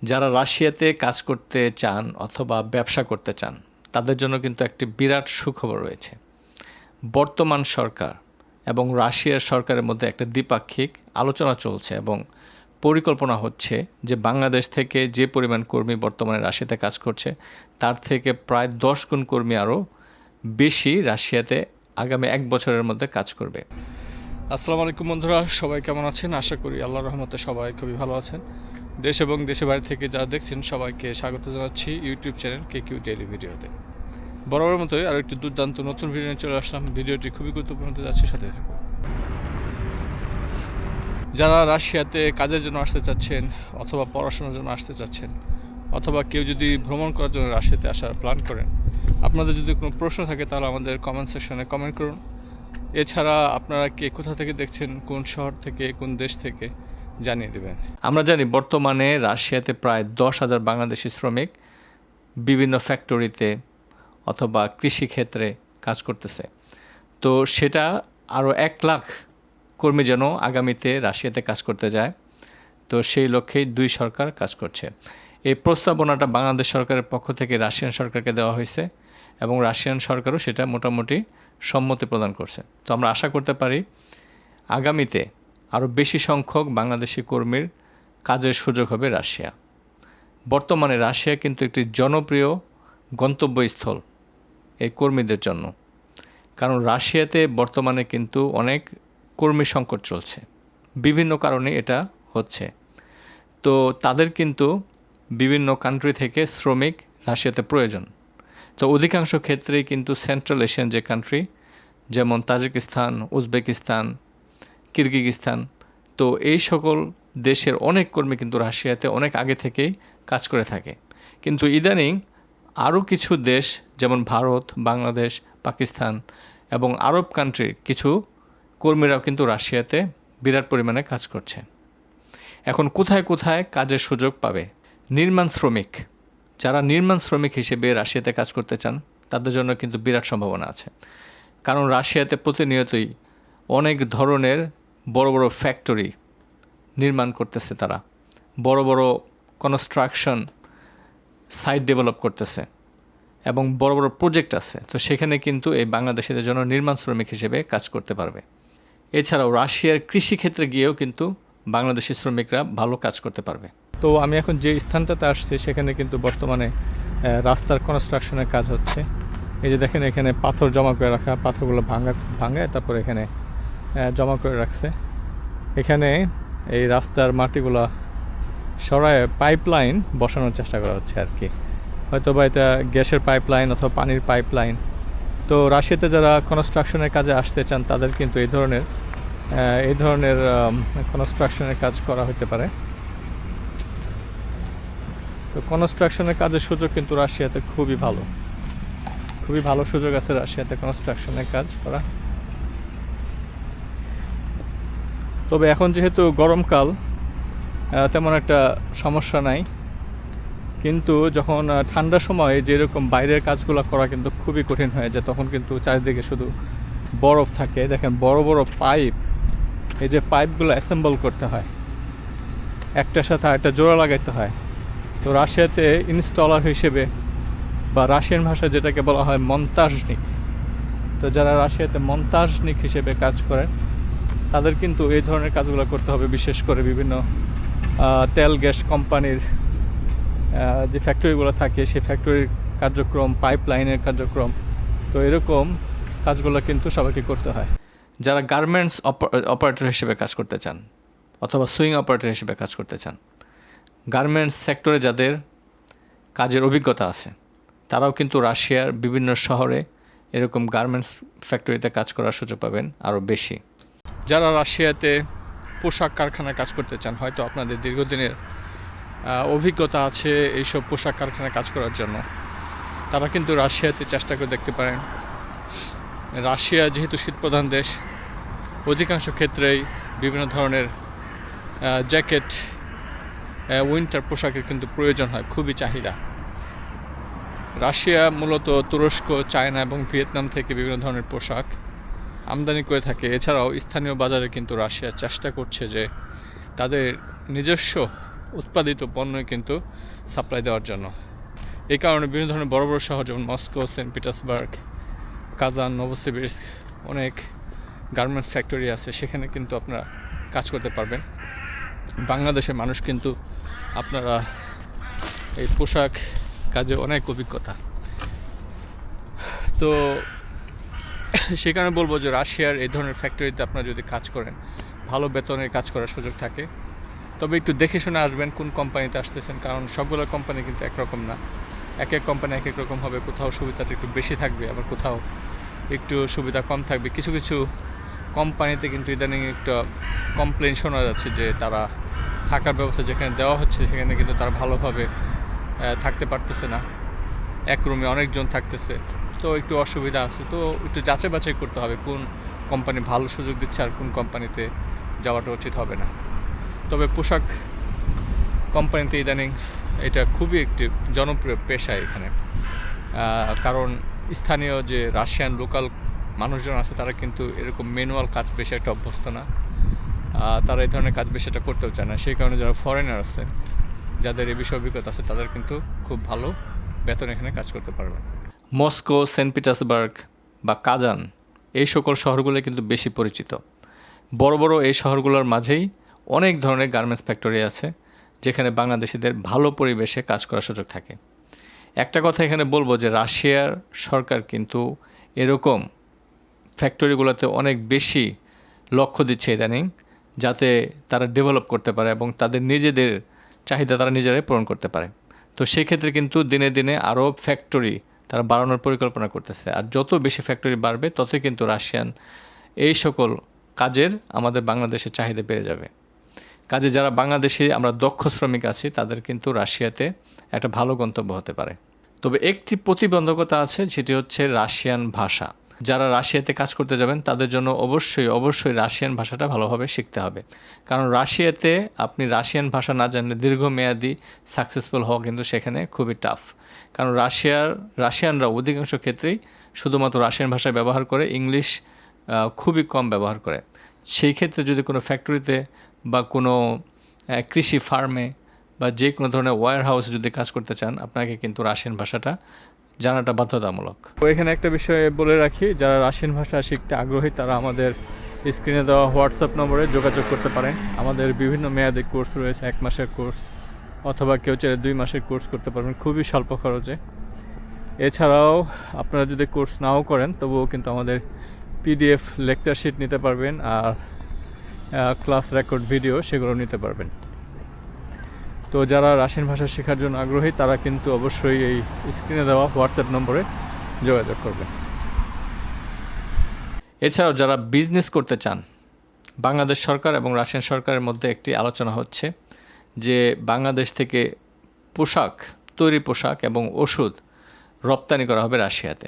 যারা রাশিয়াতে কাজ করতে চান অথবা ব্যবসা করতে চান তাদের জন্য কিন্তু একটি বিরাট সুখবর রয়েছে। বর্তমান সরকার এবং রাশিয়ার সরকারের মধ্যে একটা দ্বিপাক্ষিক আলোচনা চলছে এবং পরিকল্পনা হচ্ছে যে বাংলাদেশ থেকে যে পরিমাণ কর্মী বর্তমানে রাশিয়াতে কাজ করছে তার থেকে প্রায় 10 গুণ কর্মী আরও বেশি রাশিয়াতে আগামী 1 বছরের মধ্যে কাজ করবে। আসসালামু আলাইকুম বন্ধুরা, সবাই কেমন আছেন? আশা করি আল্লাহর রহমতে সবাই খুবই ভালো আছেন। দেশ এবং দেশের বাইরে থেকে যারা দেখছেন সবাইকে স্বাগত জানাচ্ছি ইউটিউব চ্যানেল কেকিউ ডেইলি ভিডিওতে। বরাবর মতোই আরও একটি দুর্দান্ত নতুন ভিডিও নিয়ে চলে আসলাম। ভিডিওটি খুবই গুরুত্বপূর্ণ হতে যাচ্ছে, সাথে থাকুন। যারা রাশিয়াতে কাজের জন্য আসতে চাচ্ছেন অথবা পড়াশোনার জন্য আসতে চাচ্ছেন অথবা কেউ যদি ভ্রমণ করার জন্য রাশিয়াতে আসার প্ল্যান করেন, আপনাদের যদি কোনো প্রশ্ন থাকে তাহলে আমাদের কমেন্ট সেকশনে কমেন্ট করুন। এছাড়া আপনারা কে কোথা থেকে দেখছেন, কোন শহর থেকে, কোন দেশ থেকে জানিয়ে দেবেন। আমরা জানি বর্তমানে রাশিয়াতে প্রায় 10,000 বাংলাদেশি শ্রমিক বিভিন্ন ফ্যাক্টরিতে অথবা কৃষিক্ষেত্রে কাজ করতেছে। তো সেটা আরও 1 লাখ কর্মী যেন আগামীতে রাশিয়াতে কাজ করতে যায়, তো সেই লক্ষ্যেই দুই সরকার কাজ করছে। এই প্রস্তাবনাটা বাংলাদেশ সরকারের পক্ষ থেকে রাশিয়ান সরকারকে দেওয়া হয়েছে এবং রাশিয়ান সরকারও সেটা মোটামুটি সম্মতি প্রদান করছে। তো আমরা আশা করতে পারি আগামীতে আরও বেশি সংখ্যক বাংলাদেশি কর্মীর কাজের সুযোগ হবে রাশিয়া। বর্তমানে রাশিয়া কিন্তু একটি জনপ্রিয় গন্তব্যস্থল এই কর্মীদের জন্য, কারণ রাশিয়াতে বর্তমানে কিন্তু অনেক কর্মী সংকট চলছে, বিভিন্ন কারণে এটা হচ্ছে। তো তাদের কিন্তু বিভিন্ন কান্ট্রি থেকে শ্রমিক রাশিয়াতে প্রয়োজন। তো অধিকাংশ ক্ষেত্রেই কিন্তু সেন্ট্রাল এশিয়ান যে কান্ট্রি যেমন তাজিকিস্তান, উজবেকিস্তান, কিরগিজস্তান, তো এই সকল দেশের অনেক কর্মী কিন্তু রাশিয়াতে অনেক আগে থেকেই কাজ করে থাকে। কিন্তু ইদানিং আরও কিছু দেশ যেমন ভারত, বাংলাদেশ, পাকিস্তান এবং আরব কান্ট্রির কিছু কর্মীরাও কিন্তু রাশিয়াতে বিরাট পরিমাণে কাজ করছে। এখন কোথায় কোথায় কাজের সুযোগ পাবে? নির্মাণ শ্রমিক, যারা নির্মাণ শ্রমিক হিসেবে রাশিয়াতে কাজ করতে চান তাদের জন্য কিন্তু বিরাট সম্ভাবনা আছে, কারণ রাশিয়াতে প্রতিনিয়তই অনেক ধরনের বড় বড় ফ্যাক্টরি নির্মাণ করতেছে, তারা বড় বড় কনস্ট্রাকশন সাইট ডেভেলপ করতেছে এবং বড় বড় প্রজেক্ট আছে। তো সেখানে কিন্তু এই বাংলাদেশিদের জন্য নির্মাণ শ্রমিক হিসেবে কাজ করতে পারবে। এছাড়াও রাশিয়ার কৃষিক্ষেত্রে গিয়েও কিন্তু বাংলাদেশি শ্রমিকরা ভালো কাজ করতে পারবে। তো আমি এখন যে স্থানটাতে আসছি সেখানে কিন্তু বর্তমানে রাস্তার কনস্ট্রাকশনের কাজ হচ্ছে। এই যে দেখেন, এখানে পাথর জমা করে রাখা, পাথরগুলো ভাঙায় তারপর এখানে জমা করে রাখছে। এখানে এই রাস্তার মাটিগুলো সরায় পাইপলাইন বসানোর চেষ্টা করা হচ্ছে আর কি, হয়তো বা এটা গ্যাসের পাইপলাইন অথবা পানির পাইপলাইন। তো রাশিয়াতে যারা কনস্ট্রাকশনের কাজে আসতে চান তাদের কিন্তু এই ধরনের কনস্ট্রাকশনের কাজ করা হতে পারে। তো কনস্ট্রাকশনের কাজের সুযোগ কিন্তু রাশিয়াতে খুবই ভালো সুযোগ আছে রাশিয়াতে কনস্ট্রাকশনের কাজ করা। তবে এখন যেহেতু গরমকাল তেমন একটা সমস্যা নাই, কিন্তু যখন ঠান্ডার সময় যেরকম বাইরের কাজগুলো করা কিন্তু খুবই কঠিন হয়ে যায়, তখন কিন্তু চারিদিকে শুধু বরফ থাকে। দেখেন বড় বড় পাইপ, এই যে পাইপগুলো অ্যাসেম্বল করতে হয়, একটার সাথে আরেকটা জোড়া লাগাইতে হয়। তো রাশিয়াতে ইনস্টলার হিসেবে বা রাশিয়ান ভাষায় যেটাকে বলা হয় মন্তাজনিক, তো যারা রাশিয়াতে মন্তাজনিক হিসেবে কাজ করেন তাদের কিন্তু এই ধরনের কাজগুলো করতে হবে। বিশেষ করে বিভিন্ন তেল গ্যাস কোম্পানির যে ফ্যাক্টরিগুলো থাকে সেই ফ্যাক্টরির কার্যক্রম, পাইপলাইনের কার্যক্রম, তো এরকম কাজগুলো কিন্তু সবাইকে করতে হয়। যারা গার্মেন্টস অপারেটর হিসেবে কাজ করতে চান অথবা সুইং অপারেটর হিসেবে কাজ করতে চান, গার্মেন্টস সেক্টরে যাদের কাজের অভিজ্ঞতা আছে তারাও কিন্তু রাশিয়ার বিভিন্ন শহরে এরকম গার্মেন্টস ফ্যাক্টরিতে কাজ করার সুযোগ পাবেন আরও বেশি। যারা রাশিয়াতে পোশাক কারখানায় কাজ করতে চান, হয়তো আপনাদের দীর্ঘদিনের অভিজ্ঞতা আছে এইসব পোশাক কারখানায় কাজ করার জন্য, তারা কিন্তু রাশিয়াতে চেষ্টা করে দেখতে পারেন। রাশিয়া যেহেতু শীতপ্রধান দেশ, অধিকাংশ ক্ষেত্রেই বিভিন্ন ধরনের জ্যাকেট, উইন্টার পোশাকের কিন্তু প্রয়োজন হয়, খুবই চাহিদা। রাশিয়া মূলত তুরস্ক, চায়না এবং ভিয়েতনাম থেকে বিভিন্ন ধরনের পোশাক আমদানি করে থাকে। এছাড়াও স্থানীয় বাজারে কিন্তু রাশিয়া চেষ্টা করছে যে তাদের নিজস্ব উৎপাদিত পণ্যই কিন্তু সাপ্লাই দেওয়ার জন্য। এই কারণে বিভিন্ন ধরনের বড় বড় শহর যেমন মস্কো, সেন্ট পিটার্সবার্গ, কাজান, নোভোসিবির্স্ক অনেক গার্মেন্টস ফ্যাক্টরি আছে, সেখানে কিন্তু আপনারা কাজ করতে পারবেন। বাংলাদেশের মানুষ কিন্তু আপনারা এই পোশাক কাজে অনেক অভিজ্ঞতা, তো সেই কারণে বলবো যে রাশিয়ার এই ধরনের ফ্যাক্টরিতে আপনারা যদি কাজ করেন ভালো বেতনে কাজ করার সুযোগ থাকে। তবে একটু দেখে শুনে আসবেন কোন কোম্পানিতে আসতেছেন, কারণ সবগুলো কোম্পানি কিন্তু একরকম না। এক এক কোম্পানি এক এক রকম হবে, কোথাও সুবিধাটা একটু বেশি থাকবে, আবার কোথাও একটু সুবিধা কম থাকবে। কিছু কিছু কোম্পানিতে কিন্তু ইদানিং একটা কমপ্লেন শোনা যাচ্ছে যে তারা থাকার ব্যবস্থা যেখানে দেওয়া হচ্ছে সেখানে কিন্তু তারা ভালোভাবে থাকতে পারতেছে না, এক রুমে অনেকজন থাকতেছে, তো একটু অসুবিধা আছে। তো একটু যাচাই বাছাই করতে হবে কোন কোম্পানি ভালো সুযোগ দিচ্ছে আর কোন কোম্পানিতে যাওয়াটা উচিত হবে না। তবে পোশাক কোম্পানিতে ইদানিং এটা খুবই একটি জনপ্রিয় পেশা এখানে, কারণ স্থানীয় যে রাশিয়ান লোকাল মানুষজন আছে তারা কিন্তু এরকম ম্যানুয়াল কাজ বেশি একটা অভ্যস্ত না, তারা এই ধরনের কাজ বেশি একটা করতেও চায় না। সেই কারণে যারা ফরেনার আছে, যাদের এই বিষয়ে অভিজ্ঞতা আছে, তাদের কিন্তু খুব ভালো বেতন এখানে কাজ করতে পারবে। মস্কো, সেন্ট পিটার্সবার্গ বা কাজান এই সকল শহরগুলো কিন্তু বেশি পরিচিত। বড় বড় এই শহরগুলোর মাঝেই অনেক ধরনের গার্মেন্টস ফ্যাক্টরি আছে, যেখানে বাংলাদেশিদের ভালো পরিবেশে কাজ করার সুযোগ থাকে। একটা কথা এখানে বলবো যে রাশিয়ার সরকার কিন্তু এরকম ফ্যাক্টরিগুলোতে অনেক বেশি লক্ষ্য দিচ্ছে ইদানিং, যাতে তারা ডেভেলপ করতে পারে এবং তাদের নিজেদের চাহিদা তারা নিজেরাই পূরণ করতে পারে। তো সেক্ষেত্রে কিন্তু দিনে দিনে আরও ফ্যাক্টরি তারা বাড়ানোর পরিকল্পনা করতেছে, আর যত বেশি ফ্যাক্টরি বাড়বে ততই কিন্তু রাশিয়ান এই সকল কাজের আমাদের বাংলাদেশের চাহিদা বেড়ে যাবে। কাজে যারা বাংলাদেশি আমরা দক্ষ শ্রমিক আছি, তাদের কিন্তু রাশিয়াতে একটা ভালো গন্তব্য হতে পারে। তবে একটি প্রতিবন্ধকতা আছে, যেটি হচ্ছে রাশিয়ান ভাষা। যারা রাশিয়াতে কাজ করতে যাবেন তাদের জন্য অবশ্যই রাশিয়ান ভাষাটা ভালোভাবে শিখতে হবে, কারণ রাশিয়াতে আপনি রাশিয়ান ভাষা না জানলে দীর্ঘমেয়াদী সাকসেসফুল হওয়া কিন্তু সেখানে খুবই টাফ। কারণ রাশিয়ানরা অধিকাংশ ক্ষেত্রেই শুধুমাত্র রাশিয়ান ভাষা ব্যবহার করে, ইংলিশ খুবই কম ব্যবহার করে। সেই ক্ষেত্রে যদি কোনো ফ্যাক্টরিতে বা কোনো কৃষি ফার্মে বা যে কোনো ধরনের ওয়্যার হাউসে যদি কাজ করতে চান, আপনাকে কিন্তু রাশিয়ান ভাষাটা জানাটা বাধ্যতামূলক। তো এখানে একটা বিষয় বলে রাখি, যারা রাশিয়ান ভাষা শিখতে আগ্রহী তারা আমাদের স্ক্রিনে দেওয়া হোয়াটসঅ্যাপ নম্বরে যোগাযোগ করতে পারেন। আমাদের বিভিন্ন মেয়াদী কোর্স রয়েছে, 1 মাসের কোর্স অথবা কেউ চাইলে 2 মাসের কোর্স করতে পারবেন খুবই স্বল্প খরচে। এছাড়াও আপনারা যদি কোর্স নাও করেন তবুও কিন্তু আমাদের পিডিএফ লেকচার শিট নিতে পারবেন, আর ক্লাস রেকর্ড ভিডিও সেগুলো নিতে পারবেন। তো যারা রাশিয়ান ভাষা শেখার জন্য আগ্রহী তারা কিন্তু অবশ্যই এই স্ক্রিনে দেওয়া হোয়াটসঅ্যাপ নম্বরে যোগাযোগ করবেন। এছাড়াও যারা বিজনেস করতে চান, বাংলাদেশ সরকার এবং রাশিয়ান সরকারের মধ্যে একটি আলোচনা হচ্ছে যে বাংলাদেশ থেকে তৈরি পোশাক এবং ওষুধ রপ্তানি করা হবে রাশিয়াতে।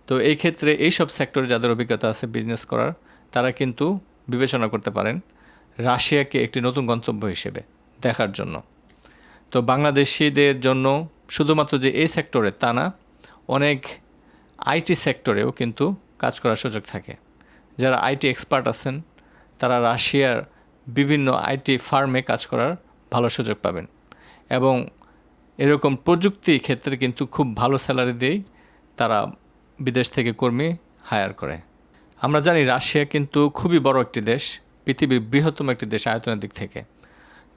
তো এই ক্ষেত্রে এইসব সেক্টরে যাদের অভিজ্ঞতা আছে বিজনেস করার, তারা কিন্তু বিবেচনা করতে পারেন রাশিয়াকে একটি নতুন গন্তব্য হিসেবে দেখার জন্য। তো বাংলাদেশিদের জন্য শুধুমাত্র যে এই সেক্টরে তা না, অনেক আইটি সেক্টরেও কিন্তু কাজ করার সুযোগ থাকে। যারা আইটি এক্সপার্ট আছেন তারা রাশিয়ার বিভিন্ন আইটি ফার্মে কাজ করার ভালো সুযোগ পাবেন, এবং এরকম প্রযুক্তি ক্ষেত্রে কিন্তু খুব ভালো স্যালারি দিয়েই তারা বিদেশ থেকে কর্মী হায়ার করে। আমরা জানি রাশিয়া কিন্তু খুবই বড় একটি দেশ, পৃথিবীর বৃহত্তম একটি দেশ আয়তনের দিক থেকে।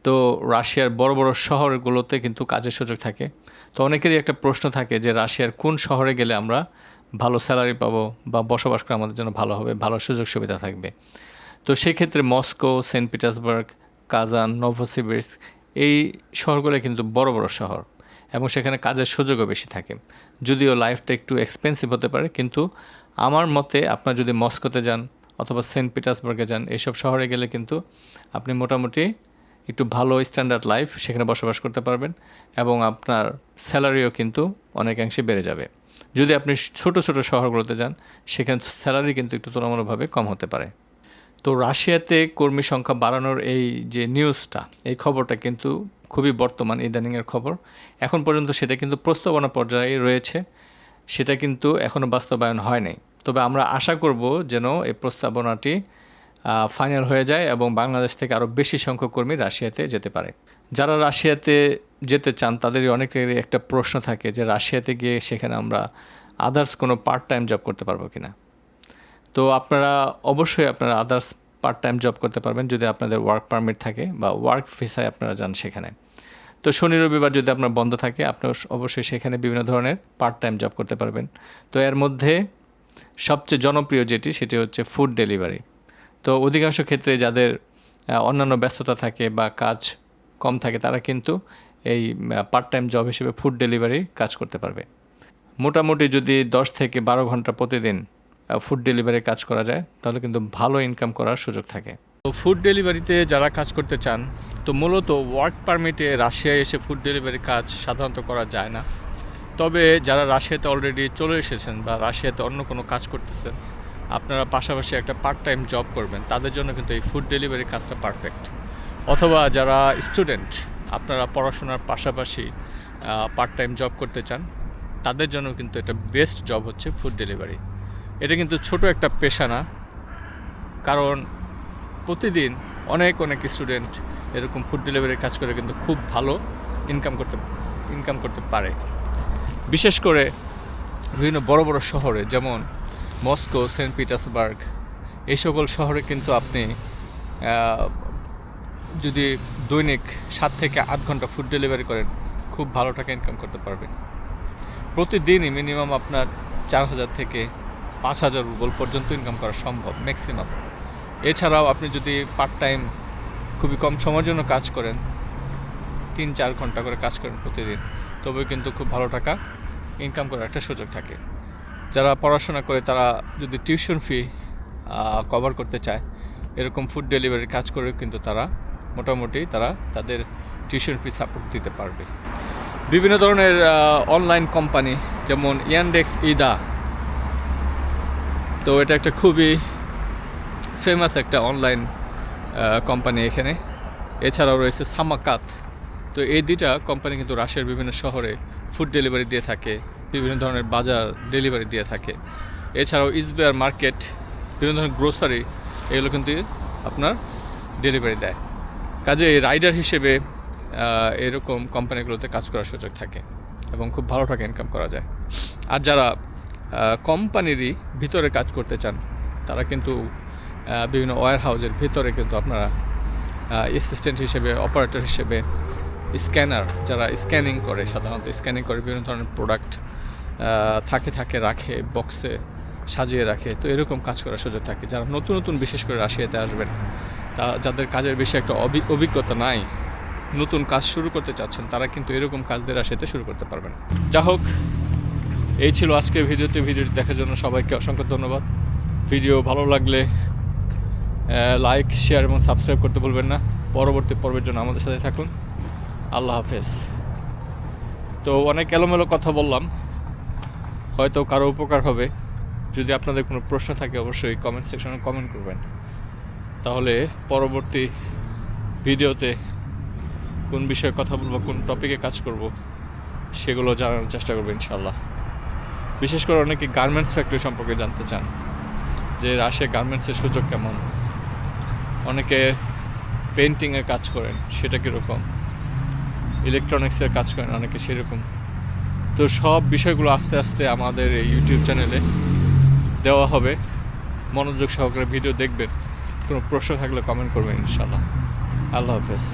তো রাশিয়ার বড় বড় শহরগুলোতে কিন্তু কাজের সুযোগ থাকে। তো অনেকেরই একটা প্রশ্ন থাকে যে রাশিয়ার কোন শহরে গেলে আমরা ভালো স্যালারি পাবো বা বসবাস করা আমাদের জন্য ভালো হবে, ভালো সুযোগ সুবিধা থাকবে। তো সেক্ষেত্রে মস্কো, সেন্ট পিটার্সবার্গ, কাজান, নোভোসিবির্স্ক এই শহরগুলো কিন্তু বড় বড় শহর, এবং সেখানে কাজের সুযোগও বেশি থাকে। যদিও লাইফটা একটু এক্সপেন্সিভ হতে পারে, কিন্তু আমার মতে আপনার যদি মস্কোতে যান অথবা সেন্ট পিটার্সবার্গে যান, এইসব শহরে গেলে কিন্তু আপনি মোটামুটি একটু ভালো স্ট্যান্ডার্ড লাইফ সেখানে বসবাস করতে পারবেন, এবং আপনার স্যালারিও কিন্তু অনেকাংশে বেড়ে যাবে। যদি আপনি ছোট ছোট শহরগুলোতে যান, সেখানে স্যালারি কিন্তু একটু তুলনামূলকভাবে কম হতে পারে। তো রাশিয়াতে কর্মী সংখ্যা বাড়ানোর এই যে নিউজটা, এই খবরটা কিন্তু খুবই বর্তমান ইদানিংয়ের খবর। এখন পর্যন্ত সেটা কিন্তু প্রস্তাবনা পর্যায়ে রয়েছে, সেটা কিন্তু এখনও বাস্তবায়ন হয় নাই। তবে আমরা আশা করব যেন এই প্রস্তাবনাটি ফাইনাল হয়ে যায় এবং বাংলাদেশ থেকে আরও বেশি সংখ্যক কর্মী রাশিয়াতে যেতে পারে। যারা রাশিয়াতে যেতে চান তাদেরই অনেকেরই একটা প্রশ্ন থাকে যে রাশিয়াতে গিয়ে সেখানে আমরা আদার্স কোনো পার্ট টাইম জব করতে পারবো কি না। তো আপনারা অবশ্যই আপনারা আদার্স পার্ট টাইম জব করতে পারবেন যদি আপনাদের ওয়ার্ক পারমিট থাকে বা ওয়ার্ক ভিসায় আপনারা যান সেখানে। তো শনি রবিবার যদি আপনার বন্ধ থাকে আপনার অবশ্যই সেখানে বিভিন্ন ধরনের পার্ট টাইম জব করতে পারবেন। তো এর মধ্যে সবচেয়ে জনপ্রিয় যেটি সেটি হচ্ছে ফুড ডেলিভারি। তো অধিকাংশ ক্ষেত্রে যাদের অন্যান্য ব্যস্ততা থাকে বা কাজ কম থাকে তারা কিন্তু এই পার্ট টাইম জব হিসেবে ফুড ডেলিভারি কাজ করতে পারবে। মোটামুটি যদি 10 থেকে 12 ঘন্টা প্রতিদিন ফুড ডেলিভারি কাজ করা যায় তাহলে কিন্তু ভালো ইনকাম করার সুযোগ থাকে। তো ফুড ডেলিভারিতে যারা কাজ করতে চান তো মূলত ওয়ার্ক পারমিটে রাশিয়ায় এসে ফুড ডেলিভারি কাজ সাধারণত করা যায় না। তবে যারা রাশিয়াতে অলরেডি চলে এসেছেন বা রাশিয়াতে অন্য কোনো কাজ করতেছেন, আপনারা পাশাপাশি একটা পার্ট টাইম জব করবেন, তাদের জন্য কিন্তু এই ফুড ডেলিভারি কাজটা পারফেক্ট। অথবা যারা স্টুডেন্ট, আপনারা পড়াশোনার পাশাপাশি পার্ট টাইম জব করতে চান, তাদের জন্য কিন্তু এটা বেস্ট জব হচ্ছে ফুড ডেলিভারি। এটা কিন্তু ছোট একটা পেশা না, কারণ প্রতিদিন অনেক স্টুডেন্ট এরকম ফুড ডেলিভারির কাজ করে কিন্তু খুব ভালো ইনকাম করতে পারে। বিশেষ করে বিভিন্ন বড় বড় শহরে যেমন মস্কো, সেন্ট পিটার্সবার্গ, এই সকল শহরে কিন্তু আপনি যদি দৈনিক 7 থেকে 8 ঘন্টা ফুড ডেলিভারি করেন খুব ভালো টাকা ইনকাম করতে পারবেন। প্রতিদিনই মিনিমাম আপনার 4,000 থেকে 5,000 রুবল পর্যন্ত ইনকাম করা সম্ভব ম্যাক্সিমাম। এছাড়াও আপনি যদি পার্ট টাইম খুবই কম সময়ের জন্য কাজ করেন, 3-4 ঘন্টা করে কাজ করেন প্রতিদিন, তবে কিন্তু খুব ভালো টাকা ইনকাম করার একটা সুযোগ থাকে। যারা পড়াশোনা করে তারা যদি টিউশন ফি কভার করতে চায়, এরকম ফুড ডেলিভারির কাজ করে কিন্তু তারা মোটামুটি তাদের টিউশন ফি সাপোর্ট দিতে পারবে। বিভিন্ন ধরনের অনলাইন কোম্পানি যেমন ইয়ান্ডেক্স ইদা, তো এটা একটা খুবই ফেমাস একটা অনলাইন কোম্পানি এখানে। এছাড়াও রয়েছে সামাকাত। তো এই দুইটা কোম্পানি কিন্তু রাশিয়ার বিভিন্ন শহরে ফুড ডেলিভারি দিয়ে থাকে, বিভিন্ন ধরনের বাজার ডেলিভারি দিয়ে থাকে। এছাড়াও ইসবেয়ার মার্কেট, বিভিন্ন ধরনের গ্রোসারি, এগুলো কিন্তু আপনার ডেলিভারি দেয়। কাজে রাইডার হিসেবে এরকম কোম্পানিগুলোতে কাজ করার সুযোগ থাকে এবং খুব ভালো টাকা ইনকাম করা যায়। আর যারা কোম্পানিরই ভিতরে কাজ করতে চান তারা কিন্তু বিভিন্ন ওয়্যার হাউসের ভিতরে কিন্তু আপনারা অ্যাসিস্ট্যান্ট হিসেবে, অপারেটর হিসেবে, স্ক্যানার, যারা স্ক্যানিং করে, সাধারণত স্ক্যানিং করে বিভিন্ন ধরনের প্রোডাক্ট রাখে বক্সে সাজিয়ে রাখে, তো এরকম কাজ করার সুযোগ থাকে। যারা নতুন বিশেষ করে রাশিয়াতে আসবেন, যাদের কাজের বেশি একটা অভিজ্ঞতা নাই, নতুন কাজ শুরু করতে চাচ্ছেন, তারা কিন্তু এরকম কাজদের রাশিয়াতে শুরু করতে পারবেন। যা হোক, এই ছিল আজকের ভিডিওটি দেখার জন্য সবাইকে অসংখ্য ধন্যবাদ। ভিডিও ভালো লাগলে লাইক, শেয়ার এবং সাবস্ক্রাইব করতে ভুলবেন না। পরবর্তী পর্বের জন্য আমাদের সাথে থাকুন। আল্লাহ হাফেজ। তো অনেক এলোমেলো কথা বললাম, হয়তো কারো উপকার হবে। যদি আপনাদের কোনো প্রশ্ন থাকে অবশ্যই কমেন্ট সেকশনে কমেন্ট করবেন, তাহলে পরবর্তী ভিডিওতে কোন বিষয়ে কথা বলবো, কোন টপিকে কাজ করব, সেগুলো জানার চেষ্টা করবো ইনশাল্লাহ। বিশেষ করে অনেকে গার্মেন্টস ফ্যাক্টরি সম্পর্কে জানতে চান যে রাশিয়া গার্মেন্টসের সুযোগ কেমন, অনেকে পেন্টিংয়ের কাজ করেন সেটা কীরকম, ইলেকট্রনিক্সের কাজ করেন অনেকে সেরকম। তো সব বিষয়গুলো আস্তে আস্তে আমাদের এই ইউটিউব চ্যানেলে দেওয়া হবে। মনোযোগ সহকারে ভিডিও দেখবেন। কোনো প্রশ্ন থাকলে কমেন্ট করবেন ইনশাল্লাহ। আল্লাহ হাফেজ।